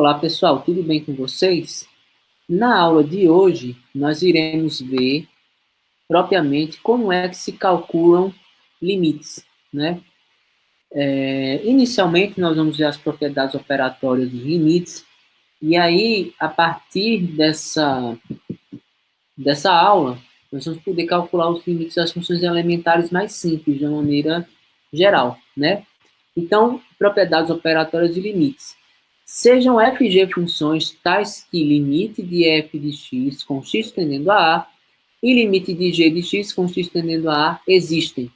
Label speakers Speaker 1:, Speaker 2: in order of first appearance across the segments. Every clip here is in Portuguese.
Speaker 1: Olá, pessoal, tudo bem com vocês? Na aula de hoje, nós iremos ver propriamente como é que se calculam limites, né? Inicialmente, nós vamos ver as propriedades operatórias dos limites, e aí, a partir dessa aula, nós vamos poder calcular os limites das funções elementares mais simples, de uma maneira geral, né? Então, propriedades operatórias de limites. Sejam f e g funções tais que limite de f de x com x tendendo a A e limite de g de x com x tendendo a A existem.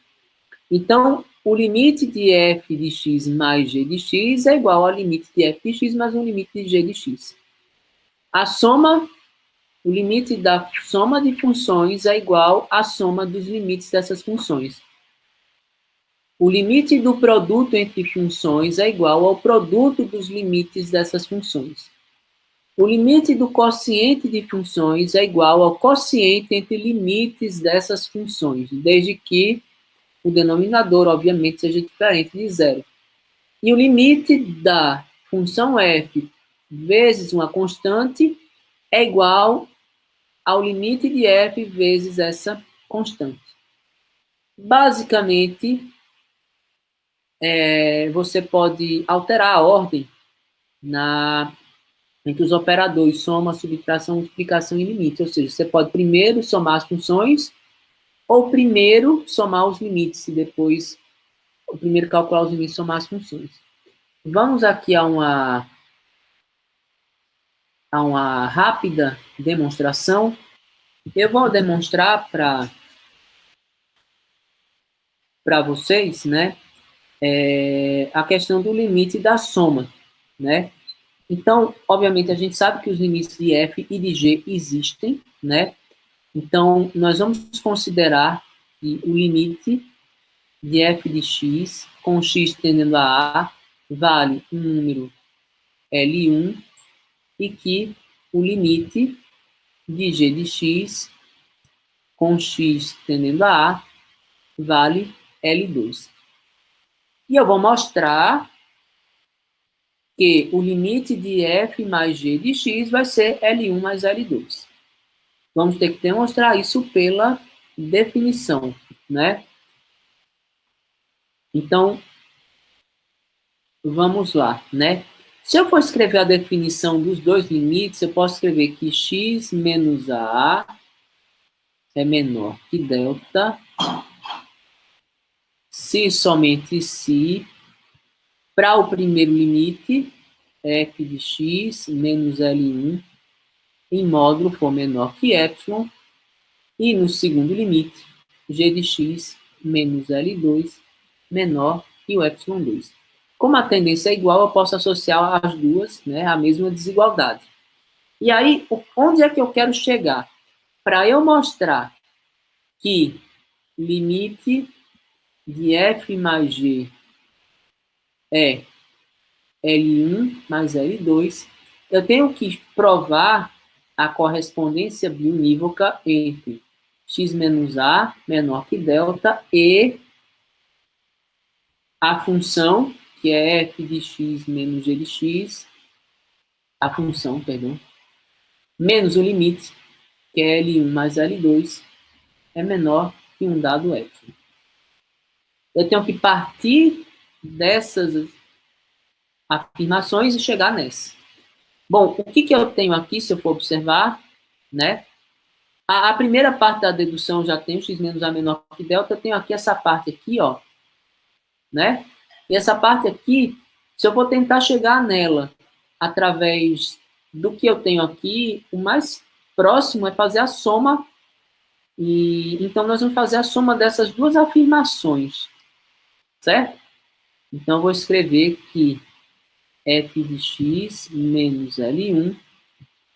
Speaker 1: Então, o limite de f de x mais g de x é igual ao limite de f de x mais o limite de g de x. O limite da soma de funções é igual à soma dos limites dessas funções. O limite do produto entre funções é igual ao produto dos limites dessas funções. O limite do quociente de funções é igual ao quociente entre limites dessas funções, desde que o denominador, obviamente, seja diferente de zero. E o limite da função f vezes uma constante é igual ao limite de f vezes essa constante. Basicamente, você pode alterar a ordem entre os operadores soma, subtração, multiplicação e limite. Ou seja, você pode primeiro somar as funções ou primeiro somar os limites e depois primeiro calcular os limites e somar as funções. Vamos aqui a uma rápida demonstração. Eu vou demonstrar para vocês, né, a questão do limite da soma, né? Então, obviamente, a gente sabe que os limites de f e de g existem, né? Então, nós vamos considerar que o limite de f de x com x tendendo a A vale um número L1 e que o limite de g de x com x tendendo a A vale L2. E eu vou mostrar que o limite de f mais g de x vai ser L1 mais L2. Vamos ter que demonstrar isso pela definição, né? Então, vamos lá, né? Se eu for escrever a definição dos dois limites, eu posso escrever que x menos a é menor que delta, se somente se, para o primeiro limite, f de x menos L1 em módulo for menor que epsilon, e no segundo limite, g de x menos L2 menor que o epsilon 2. Como a tendência é igual, eu posso associar as duas, né, à mesma desigualdade. E aí, onde é que eu quero chegar? Para eu mostrar que limite de f mais g é L1 mais L2, eu tenho que provar a correspondência biunívoca entre x menos a menor que delta e a função, que é f de x menos g de x, a função, perdão, menos o limite, que é L1 mais L2, é menor que um dado epsilon. Eu tenho que partir dessas afirmações e chegar nessa. Bom, o que eu tenho aqui, se eu for observar, né? A primeira parte da dedução já tem o x menos a menor que delta, eu tenho aqui essa parte aqui, ó, né? E essa parte aqui, se eu for tentar chegar nela através do que eu tenho aqui, o mais próximo é fazer a soma, e então nós vamos fazer a soma dessas duas afirmações, certo? Então, eu vou escrever que f de x menos L1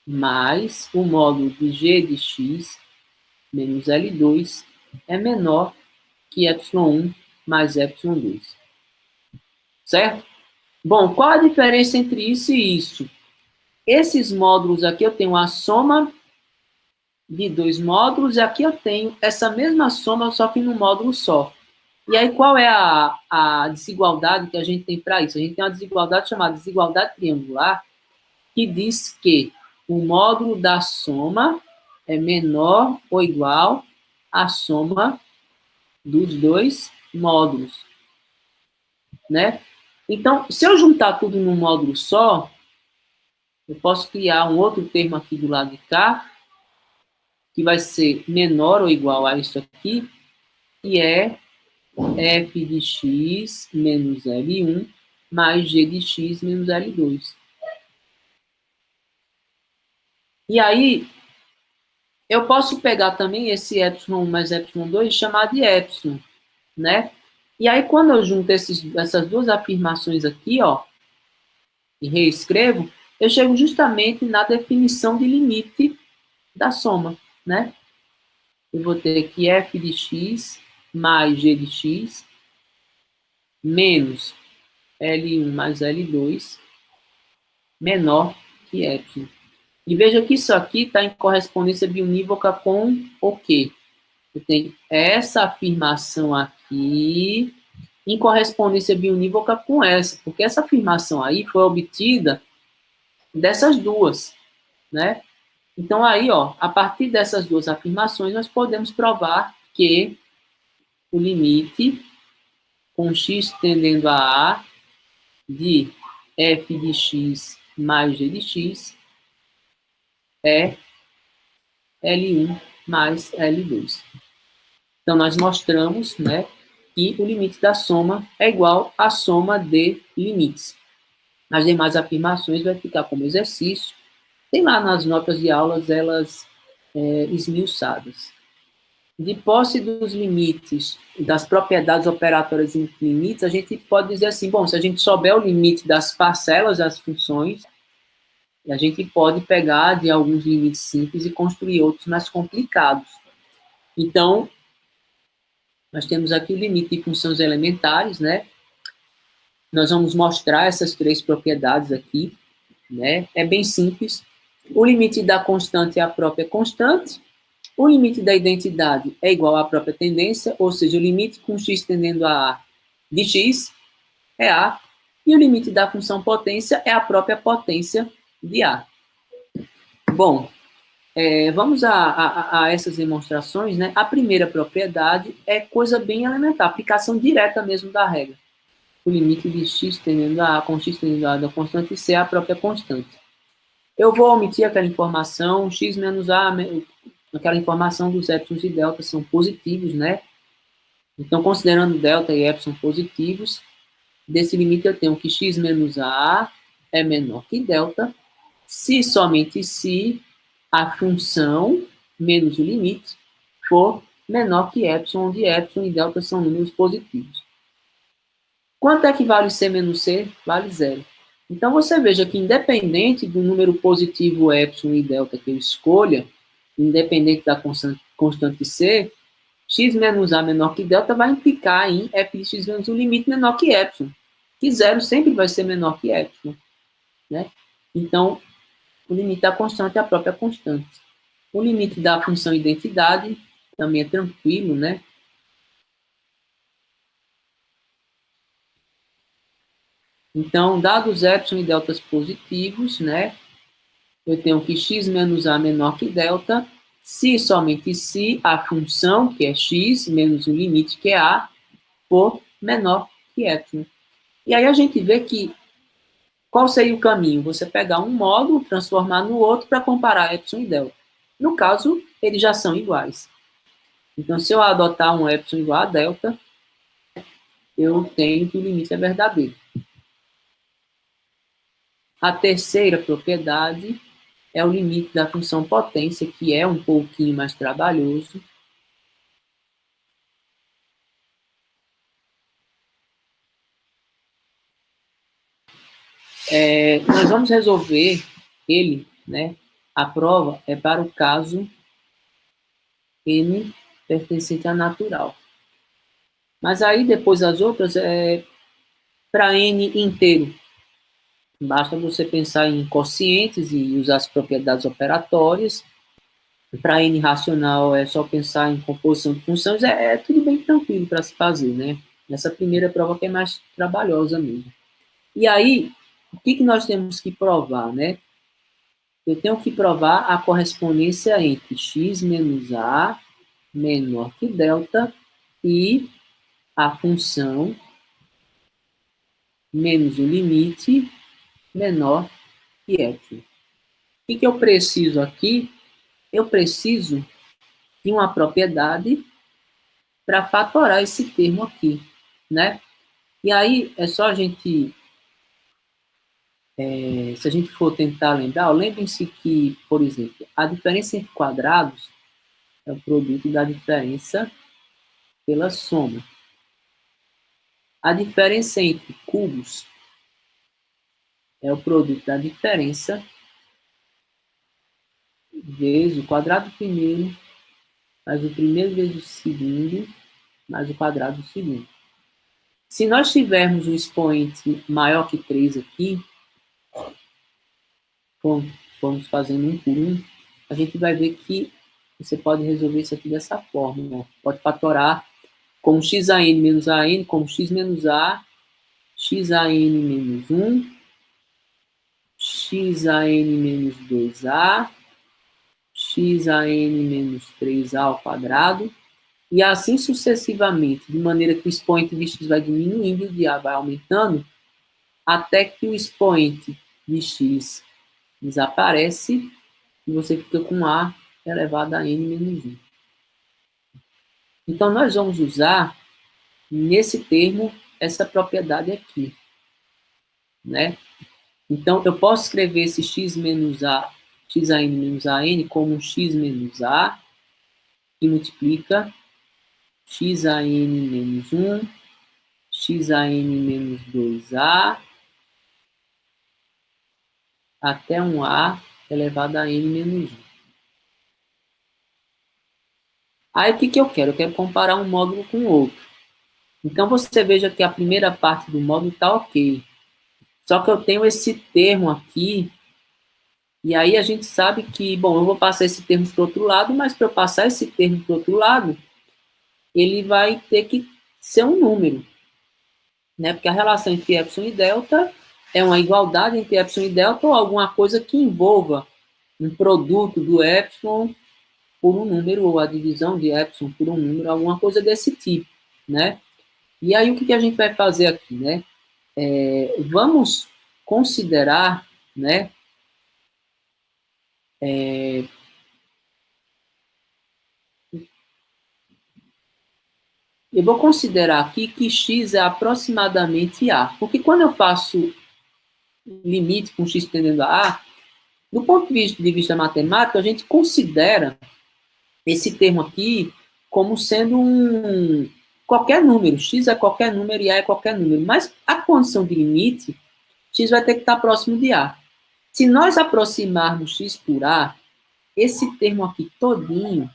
Speaker 1: mais o módulo de g de x menos L2 é menor que epsilon 1 mais epsilon 2. Certo? Bom, qual a diferença entre isso e isso? Esses módulos aqui eu tenho a soma de dois módulos e aqui eu tenho essa mesma soma, só que num módulo só. E aí, qual é a desigualdade que a gente tem para isso? A gente tem uma desigualdade chamada desigualdade triangular, que diz que o módulo da soma é menor ou igual à soma dos dois módulos, né? Então, se eu juntar tudo num módulo só, eu posso criar um outro termo aqui do lado de cá, que vai ser menor ou igual a isso aqui, que é f de x menos L1 mais g de x menos L2. E aí, eu posso pegar também esse epsilon mais epsilon 2 e chamar de epsilon, né? E aí, quando eu junto essas duas afirmações aqui, ó, e reescrevo, eu chego justamente na definição de limite da soma, né? Eu vou ter aqui f de x mais g de x menos L1 mais L2 menor que epsilon. E veja que isso aqui está em correspondência biunívoca com o quê? Eu tenho essa afirmação aqui em correspondência biunívoca com essa, porque essa afirmação aí foi obtida dessas duas, né? Então aí, ó, a partir dessas duas afirmações, nós podemos provar que o limite com x tendendo a A de f de x mais g de x é L1 mais L2. Então, nós mostramos, né, que o limite da soma é igual à soma de limites. As demais afirmações vai ficar como exercício. Tem lá nas notas de aulas elas esmiuçadas. De posse dos limites, das propriedades operatórias em limites, a gente pode dizer assim, bom, se a gente souber o limite das parcelas das funções, a gente pode pegar de alguns limites simples e construir outros mais complicados. Então, nós temos aqui o limite de funções elementares, né? Nós vamos mostrar essas três propriedades aqui, né? É bem simples. O limite da constante é a própria constante. O limite da identidade é igual à própria tendência, ou seja, o limite com x tendendo a A de x é A, e o limite da função potência é a própria potência de A. Bom, vamos a essas demonstrações, né? A primeira propriedade é coisa bem elementar, aplicação direta mesmo da regra. O limite de x tendendo a A com x tendendo a A da constante C é a própria constante. Eu vou omitir aquela informação, x menos A, aquela informação dos épsilons e deltas são positivos, né? Então, considerando delta e epsilon positivos, desse limite eu tenho que x menos A é menor que delta, se somente se a função menos o limite for menor que epsilon, onde epsilon e delta são números positivos. Quanto é que vale C menos C? Vale zero. Então, você veja que independente do número positivo epsilon e delta que eu escolha, independente da constante C, x menos A menor que delta vai implicar em f de x menos o limite menor que epsilon. Que zero sempre vai ser menor que epsilon, né? Então, o limite da constante é a própria constante. O limite da função identidade também é tranquilo, né? Então, dados epsilon e deltas positivos, né? Eu tenho que x menos A menor que delta, se somente se a função, que é x, menos o limite, que é A, for menor que epsilon. E aí a gente vê que qual seria o caminho? Você pegar um módulo, transformar no outro para comparar epsilon e delta. No caso, eles já são iguais. Então, se eu adotar um epsilon igual a delta, eu tenho que o limite é verdadeiro. A terceira propriedade é o limite da função potência, que é um pouquinho mais trabalhoso. Nós vamos resolver ele, né? A prova é para o caso n pertencente a natural. Mas aí, depois as outras, para n inteiro. Basta você pensar em quocientes e usar as propriedades operatórias. Para n racional, é só pensar em composição de funções. É tudo bem tranquilo para se fazer, né? Nessa primeira prova que é mais trabalhosa mesmo. E aí, o que nós temos que provar, né? eu tenho que provar a correspondência entre x menos a menor que delta e a função menos o limite menor que epsilon. O que eu preciso aqui? Eu preciso de uma propriedade para fatorar esse termo aqui, né? E aí é só a gente, se a gente for tentar lembrar, lembrem-se que, por exemplo, a diferença entre quadrados é o produto da diferença pela soma. A diferença entre cubos é o produto da diferença vezes o quadrado do primeiro, mais o primeiro vezes o segundo, mais o quadrado do segundo. Se nós tivermos um expoente maior que 3 aqui, vamos fazendo um por um, a gente vai ver que você pode resolver isso aqui dessa forma. Né? Pode fatorar como xan menos an, como x menos a, xan menos 1, xan menos 2a, xan menos 3a ao quadrado, e assim sucessivamente, de maneira que o expoente de x vai diminuindo e o de a vai aumentando, até que o expoente de x desaparece e você fica com a elevado a n menos 1. Então, nós vamos usar, nesse termo, essa propriedade aqui. Né? Então, eu posso escrever esse x menos a, xan menos an como x menos a, que multiplica xan menos 1, xan menos 2a, até um a elevado a n menos 1. Aí, o que eu quero? Eu quero comparar um módulo com o outro. Então, você veja que a primeira parte do módulo está ok. Só que eu tenho esse termo aqui, e aí a gente sabe que, bom, eu vou passar esse termo para o outro lado, mas para eu passar esse termo para o outro lado, ele vai ter que ser um número, né? Porque a relação entre epsilon e delta é uma igualdade entre epsilon e delta ou alguma coisa que envolva um produto do epsilon por um número, ou a divisão de epsilon por um número, alguma coisa desse tipo, né? E aí o que a gente vai fazer aqui, né? Vamos considerar, né? Eu vou considerar aqui que x é aproximadamente a, porque quando eu faço limite com x tendendo a A, do ponto de vista matemático, a gente considera esse termo aqui como sendo qualquer número. X é qualquer número e A é qualquer número. Mas a condição de limite, x vai ter que estar próximo de A. Se nós aproximarmos x por A, esse termo aqui todinho,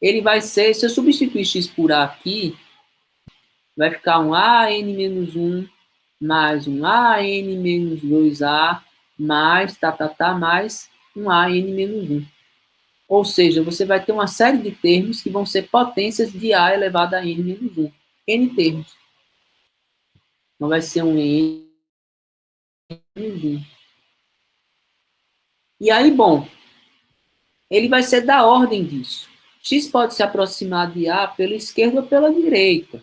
Speaker 1: ele vai ser, se eu substituir x por A aqui, vai ficar um AN menos 1 mais um AN menos 2A mais mais um AN menos 1. Ou seja, você vai ter uma série de termos que vão ser potências de A elevado a N menos 1. N termos. Então vai ser um N menos 1. E aí, bom, ele vai ser da ordem disso. X pode se aproximar de A pela esquerda ou pela direita.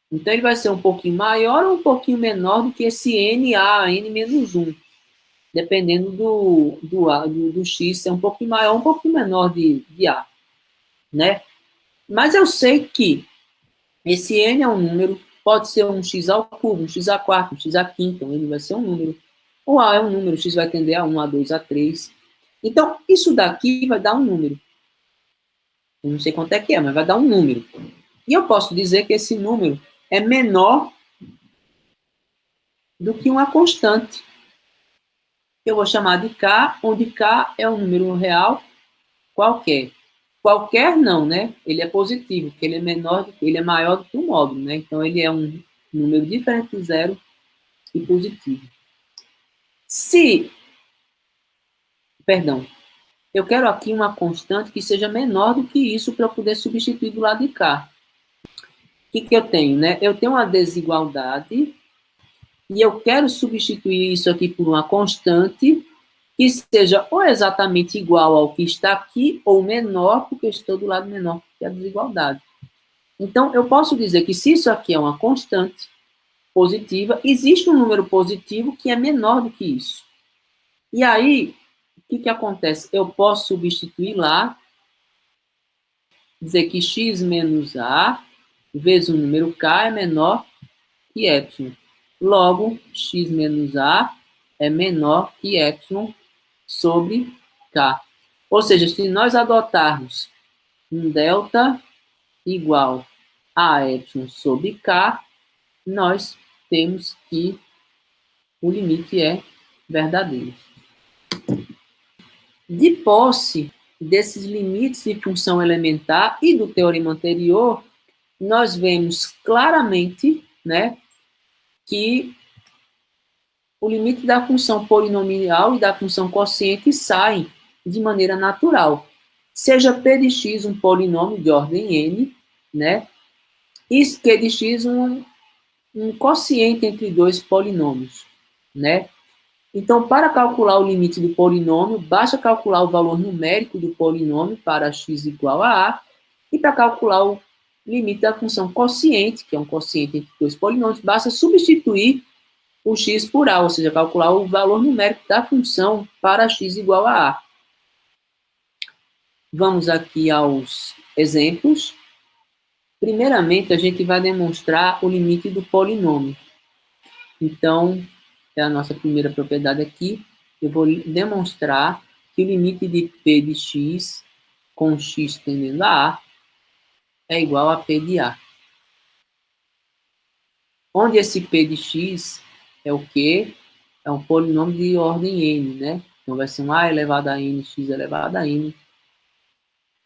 Speaker 1: Então, ele vai ser um pouquinho maior ou um pouquinho menor do que esse NA, N menos 1. Dependendo do X, ser um pouquinho maior ou um pouquinho menor de A. Né? Mas eu sei que esse N é um número, pode ser um X ao cubo, um X a quarto, um X a quinto, então ele vai ser um número. O A é um número, X vai tender a 1, a 2, a 3. Então, isso daqui vai dar um número. Eu não sei quanto é que é, mas vai dar um número. E eu posso dizer que esse número é menor do que uma constante. Eu vou chamar de K, onde K é um número real qualquer. Qualquer não, né? Ele é positivo, porque ele é menor, ele é maior do que o módulo, né? Então ele é um número diferente do zero e positivo. Perdão, eu quero aqui uma constante que seja menor do que isso para eu poder substituir do lado de cá. que eu tenho, né? Eu tenho uma desigualdade e eu quero substituir isso aqui por uma constante que seja ou exatamente igual ao que está aqui ou menor, porque eu estou do lado menor que a desigualdade. Então, eu posso dizer que se isso aqui é uma constante positiva, existe um número positivo que é menor do que isso. E aí, o que acontece? Eu posso substituir lá, dizer que x menos a vezes o número k é menor que epsilon. Logo, x menos a é menor que epsilon sobre k. Ou seja, se nós adotarmos um delta igual a epsilon sobre k, nós temos que o limite é verdadeiro. De posse desses limites de função elementar e do teorema anterior, nós vemos claramente, né, que o limite da função polinomial e da função quociente saem de maneira natural. Seja p de x um polinômio de ordem n, né, e q de x um quociente entre dois polinômios, né? Então, para calcular o limite do polinômio, basta calcular o valor numérico do polinômio para x igual a a, e para calcular o limite da função quociente, que é um quociente entre dois polinômios, basta substituir o x por a, ou seja, calcular o valor numérico da função para x igual a a. Vamos aqui aos exemplos. Primeiramente, a gente vai demonstrar o limite do polinômio. Então, é a nossa primeira propriedade aqui. Eu vou demonstrar que o limite de p de x com x tendendo a a é igual a p de a. Onde esse p de x é o quê? É um polinômio de ordem n, né? Então, vai ser um a elevado a n, x elevado a n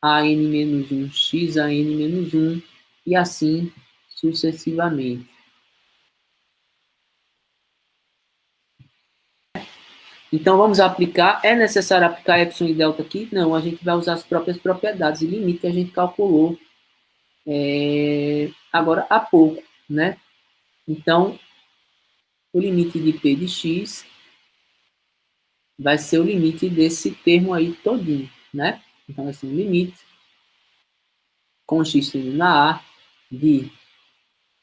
Speaker 1: menos 1, x a n menos 1, e assim sucessivamente. Então, vamos aplicar. É necessário aplicar epsilon e delta aqui? Não, a gente vai usar as próprias propriedades e limite que a gente calculou agora há pouco, né? Então, o limite de p de x vai ser o limite desse termo aí todinho, né? Então, vai ser um limite com x tendendo na a de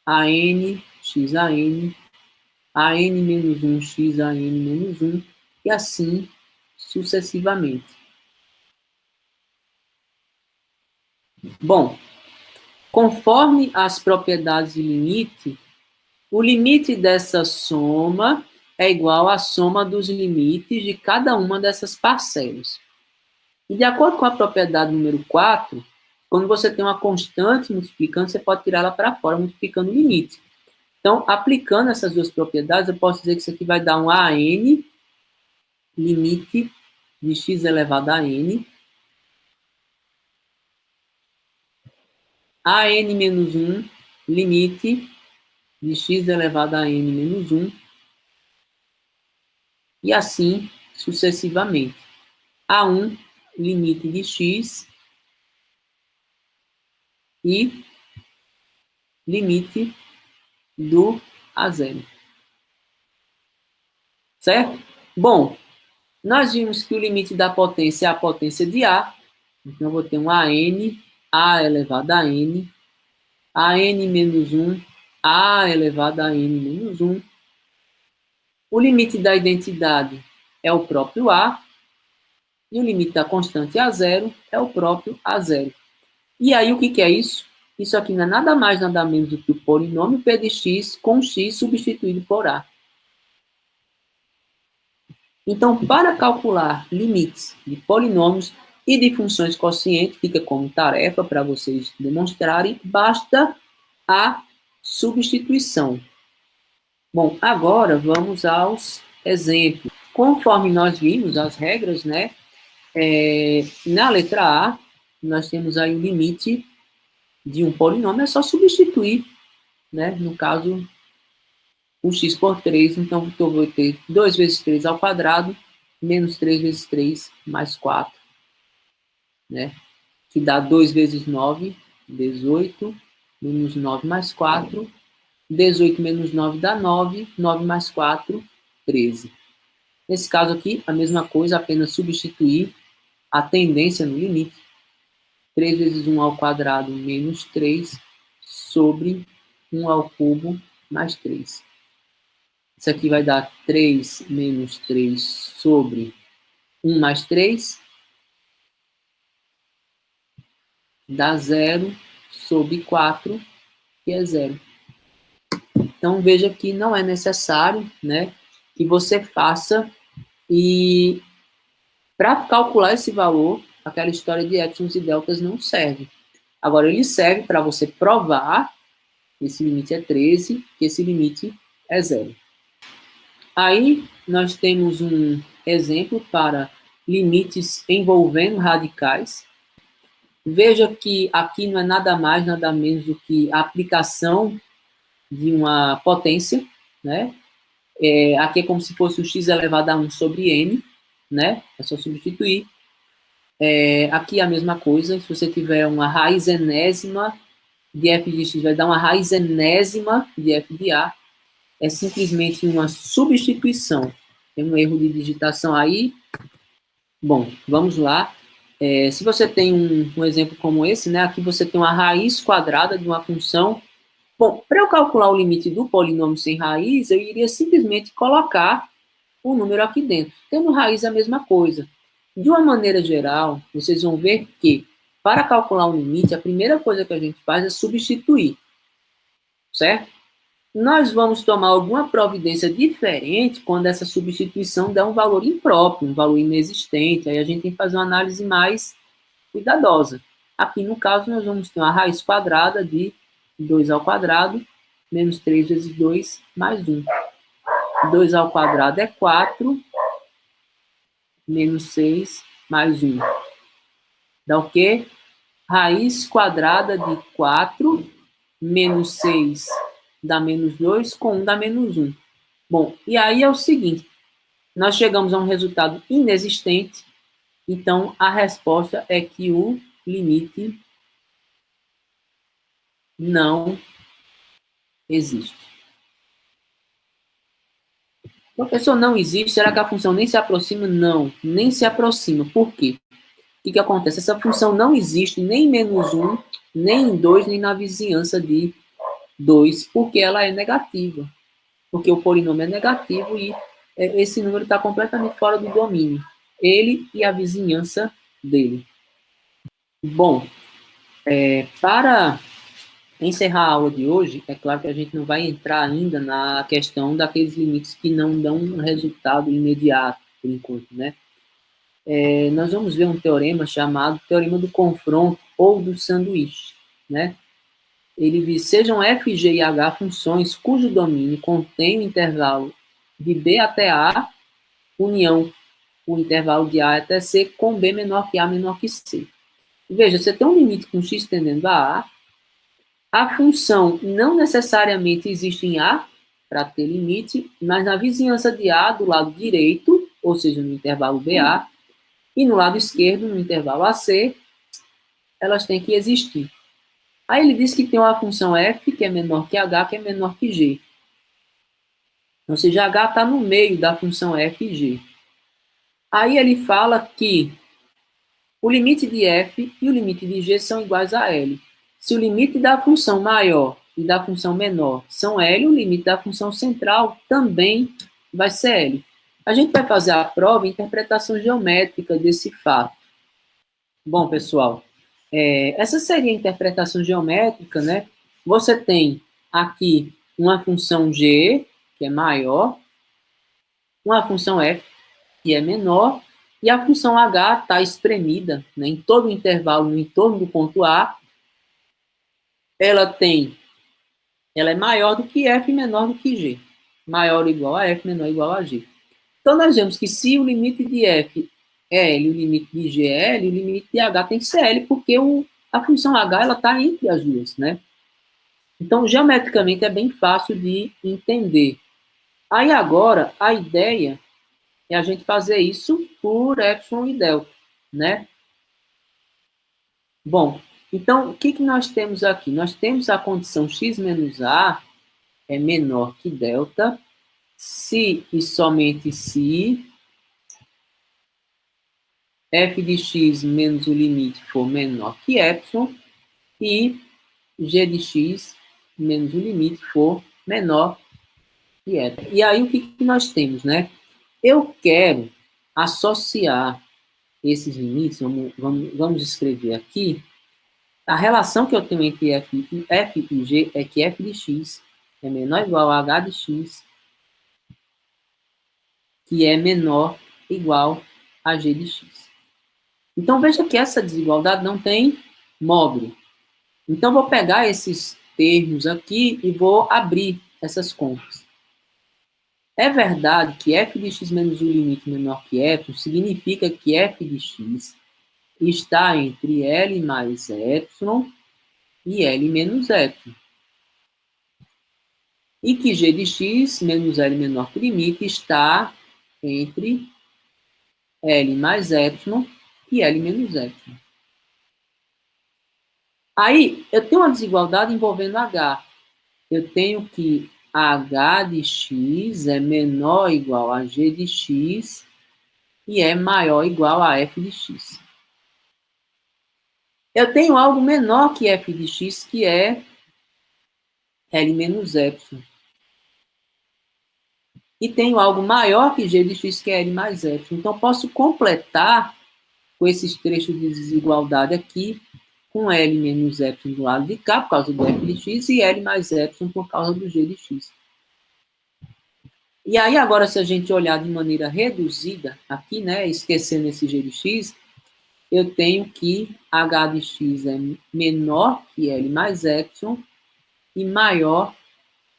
Speaker 1: an, x a n menos 1, x a n menos 1, e assim sucessivamente. Bom, conforme as propriedades de limite, o limite dessa soma é igual à soma dos limites de cada uma dessas parcelas. E de acordo com a propriedade número 4, quando você tem uma constante multiplicando, você pode tirá-la para fora, multiplicando o limite. Então, aplicando essas duas propriedades, eu posso dizer que isso aqui vai dar um AN, limite de x elevado a n, an menos 1, limite de x elevado a n menos 1, e assim sucessivamente. A1, limite de x, e limite do A0. Certo? Bom, nós vimos que o limite da potência é a potência de A, então eu vou ter um AN, A elevado a N, AN menos 1, A elevado a N menos 1. O limite da identidade é o próprio A, e o limite da constante A0 é o próprio A0. E aí, o que é isso? Isso aqui não é nada mais, nada menos do que o polinômio p de x com x substituído por A. Então, para calcular limites de polinômios e de funções quocientes, fica como tarefa para vocês demonstrarem, basta a substituição. Bom, agora vamos aos exemplos. Conforme nós vimos as regras, né? Na letra A, nós temos aí o limite de um polinômio, é só substituir, né? No caso, o x por 3, então eu vou ter 2 vezes 3 ao quadrado, menos 3 vezes 3, mais 4, né? Que dá 2 vezes 9, 18, menos 9 mais 4, 18 menos 9 dá 9, 9 mais 4, 13. Nesse caso aqui, a mesma coisa, apenas substituir a tendência no limite. 3 vezes 1 ao quadrado menos 3 sobre 1 ao cubo mais 3. Isso aqui vai dar 3 menos 3 sobre 1 mais 3. Dá 0 sobre 4, que é 0. Então, veja que não é necessário, né, que você faça. E para calcular esse valor, aquela história de épsilons e deltas não serve. Agora, ele serve para você provar que esse limite é 13, que esse limite é 0. Aí, nós temos um exemplo para limites envolvendo radicais. Veja que aqui não é nada mais, nada menos do que a aplicação de uma potência, né? Aqui é como se fosse o x elevado a 1 sobre n, né? É só substituir. Aqui é a mesma coisa, se você tiver uma raiz enésima de f de x, vai dar uma raiz enésima de f de a. É simplesmente uma substituição. Tem um erro de digitação aí. Bom, vamos lá. Se você tem um exemplo como esse, né? Aqui você tem uma raiz quadrada de uma função. Bom, para eu calcular o limite do polinômio sem raiz, eu iria simplesmente colocar o número aqui dentro. Tendo raiz é a mesma coisa. De uma maneira geral, vocês vão ver que, para calcular o limite, a primeira coisa que a gente faz é substituir, certo? Nós vamos tomar alguma providência diferente quando essa substituição der um valor impróprio, um valor inexistente. Aí a gente tem que fazer uma análise mais cuidadosa. Aqui, no caso, nós vamos ter uma raiz quadrada de 2 ao quadrado, menos 3 vezes 2, mais 1. 2 ao quadrado é 4, menos 6, mais 1. Dá o quê? Raiz quadrada de 4, menos 6 dá menos 2, com 1 dá menos 1. Bom, e aí é o seguinte, nós chegamos a um resultado inexistente, então a resposta é que o limite não existe. Professor, não existe? Será que a função nem se aproxima? Não, nem se aproxima. Por quê? O que acontece? Essa função não existe nem em menos 1, nem em 2, nem na vizinhança de 2, porque ela é negativa. Porque o polinômio é negativo e esse número está completamente fora do domínio. Ele e a vizinhança dele. Bom, para encerrar a aula de hoje, é claro que a gente não vai entrar ainda na questão daqueles limites que não dão um resultado imediato, por enquanto, né? Nós vamos ver um teorema chamado teorema do confronto ou do sanduíche, né? Ele diz, sejam f, g e h funções cujo domínio contém o intervalo de b até a, união o intervalo de a até c, com b menor que a menor que c. Veja, você tem um limite com x tendendo a função não necessariamente existe em a, para ter limite, mas na vizinhança de a, do lado direito, ou seja, no intervalo BA, e no lado esquerdo, no intervalo AC, elas têm que existir. Aí ele diz que tem uma função f, que é menor que h, que é menor que g. Ou seja, h está no meio da função f e g. Aí ele fala que o limite de f e o limite de g são iguais a L. Se o limite da função maior e da função menor são L, o limite da função central também vai ser L. A gente vai fazer a prova interpretação geométrica desse fato. Bom, pessoal, essa seria a interpretação geométrica, né? Você tem aqui uma função g, que é maior, uma função f, que é menor, e a função h está espremida, né, em todo o intervalo no entorno do ponto A. Ela é maior do que f e menor do que g. Maior ou igual a f, menor ou igual a g. Então, nós vemos que se o limite de f é L, o limite de g é L, o limite de h tem que ser L, porque a função h está entre as duas, né? Então, geometricamente, é bem fácil de entender. Aí, agora, a ideia é a gente fazer isso por epsilon e delta, né? Bom, Então, o que, que nós temos aqui? Nós temos a condição x menos a é menor que delta, se e somente se f de x menos o limite for menor que epsilon e g de x menos o limite for menor que epsilon. E aí, o que, que nós temos, né? Eu quero associar esses limites, vamos escrever aqui. A relação que eu tenho entre f e g é que f de x é menor ou igual a h de x, que é menor ou igual a g de x. Então, veja que essa desigualdade não tem módulo. Então, vou pegar esses termos aqui e vou abrir essas contas. É verdade que f de x menos o limite menor que epsilon significa que f de x está entre L mais epsilon e L menos epsilon. E que g de x menos L menor que o limite está entre L mais epsilon e L menos epsilon. Aí, eu tenho uma desigualdade envolvendo H. Eu tenho que H de x é menor ou igual a G de x e é maior ou igual a F de x. Eu tenho algo menor que F de x, que é L menos epsilon. E tenho algo maior que G de x, que é L mais epsilon. Então, posso completar com esses trechos de desigualdade aqui, com L menos epsilon do lado de cá, por causa do F de x, e L mais epsilon por causa do G de x. E aí, agora, se a gente olhar de maneira reduzida, aqui, né, esquecendo esse G de x, eu tenho que H de x é menor que L mais epsilon e maior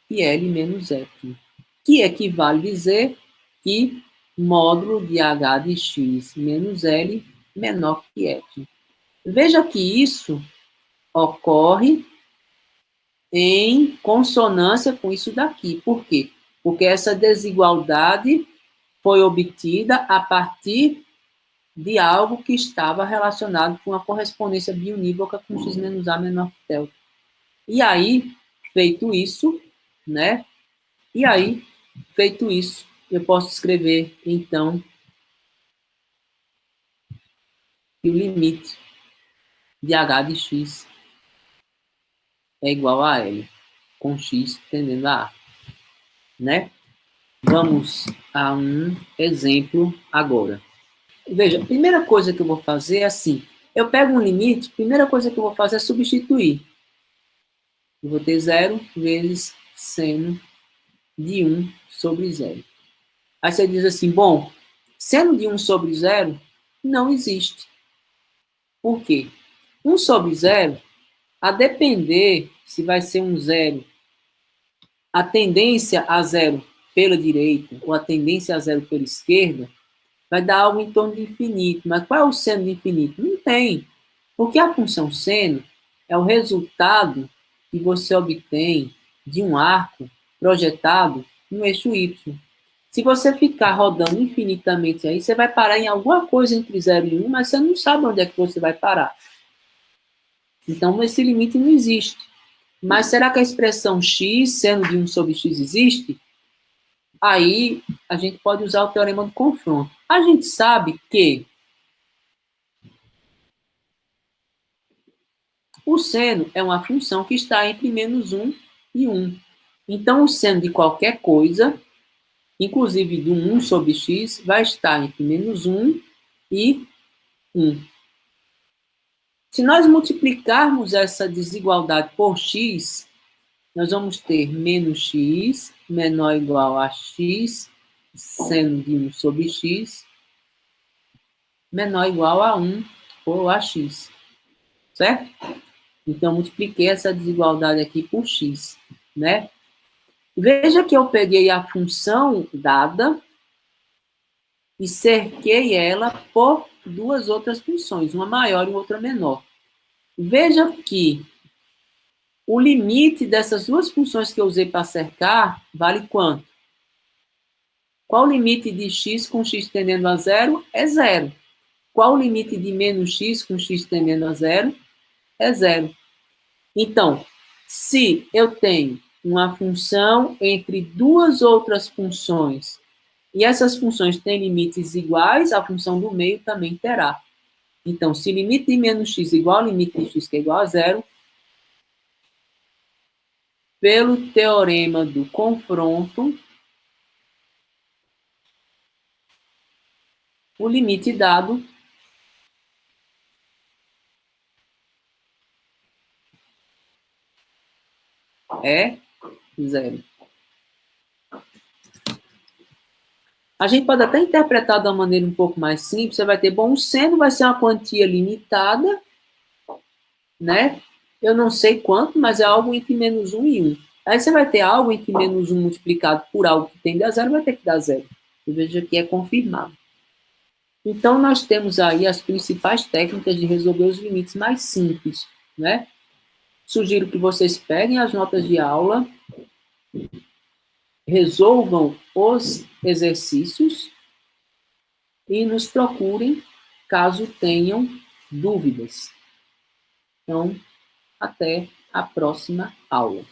Speaker 1: que L menos epsilon, que equivale a dizer que módulo de H de x menos L menor que epsilon. Veja que isso ocorre em consonância com isso daqui. Por quê? Porque essa desigualdade foi obtida a partir de algo que estava relacionado com a correspondência biunívoca com x menos a menor que delta. E aí, feito isso, né? E aí, feito isso, eu posso escrever, então, que o limite de h de x é igual a L, com x tendendo a A, né? Vamos a um exemplo agora. Veja, a primeira coisa que eu vou fazer é assim, eu pego um limite, a primeira coisa que eu vou fazer é substituir. Eu vou ter 0 vezes seno de 1 sobre 0. Aí você diz assim, bom, seno de 1 sobre 0 não existe. Por quê? 1 sobre 0, a depender se vai ser um 0, a tendência a 0 pela direita ou a tendência a 0 pela esquerda, vai dar algo em torno de infinito. Mas qual é o seno de infinito? Não tem. Porque a função seno é o resultado que você obtém de um arco projetado no eixo y. Se você ficar rodando infinitamente aí, você vai parar em alguma coisa entre 0 e 1, mas você não sabe onde é que você vai parar. Então, esse limite não existe. Mas será que a expressão x, seno de 1 sobre x, existe? Aí, a gente pode usar o teorema do confronto. A gente sabe que o seno é uma função que está entre menos 1 e 1. Então, o seno de qualquer coisa, inclusive do 1 sobre x, vai estar entre menos 1 e 1. Se nós multiplicarmos essa desigualdade por x, nós vamos ter menos x menor ou igual a x, seno de 1 sobre x, menor ou igual a 1 por ax. Certo? Então, multipliquei essa desigualdade aqui por x, né? Veja que eu peguei a função dada e cerquei ela por duas outras funções, uma maior e outra menor. Veja que o limite dessas duas funções que eu usei para cercar vale quanto? Qual o limite de x com x tendendo a zero? É zero. Qual o limite de menos x com x tendendo a zero? é zero. Então, se eu tenho uma função entre duas outras funções, e essas funções têm limites iguais, a função do meio também terá. Então, se limite de menos x igual ao limite de x que é igual a zero, pelo teorema do confronto, o limite dado é zero. A gente pode até interpretar de uma maneira um pouco mais simples. Você vai ter, bom, o seno vai ser uma quantia limitada, né? Eu não sei quanto, mas é algo entre menos 1 e 1. Aí você vai ter algo entre menos 1 multiplicado por algo que tende a zero, vai ter que dar zero. Você veja que é confirmado. Então, nós temos aí as principais técnicas de resolver os limites mais simples, né? Sugiro que vocês peguem as notas de aula, resolvam os exercícios e nos procurem caso tenham dúvidas. Então, até a próxima aula.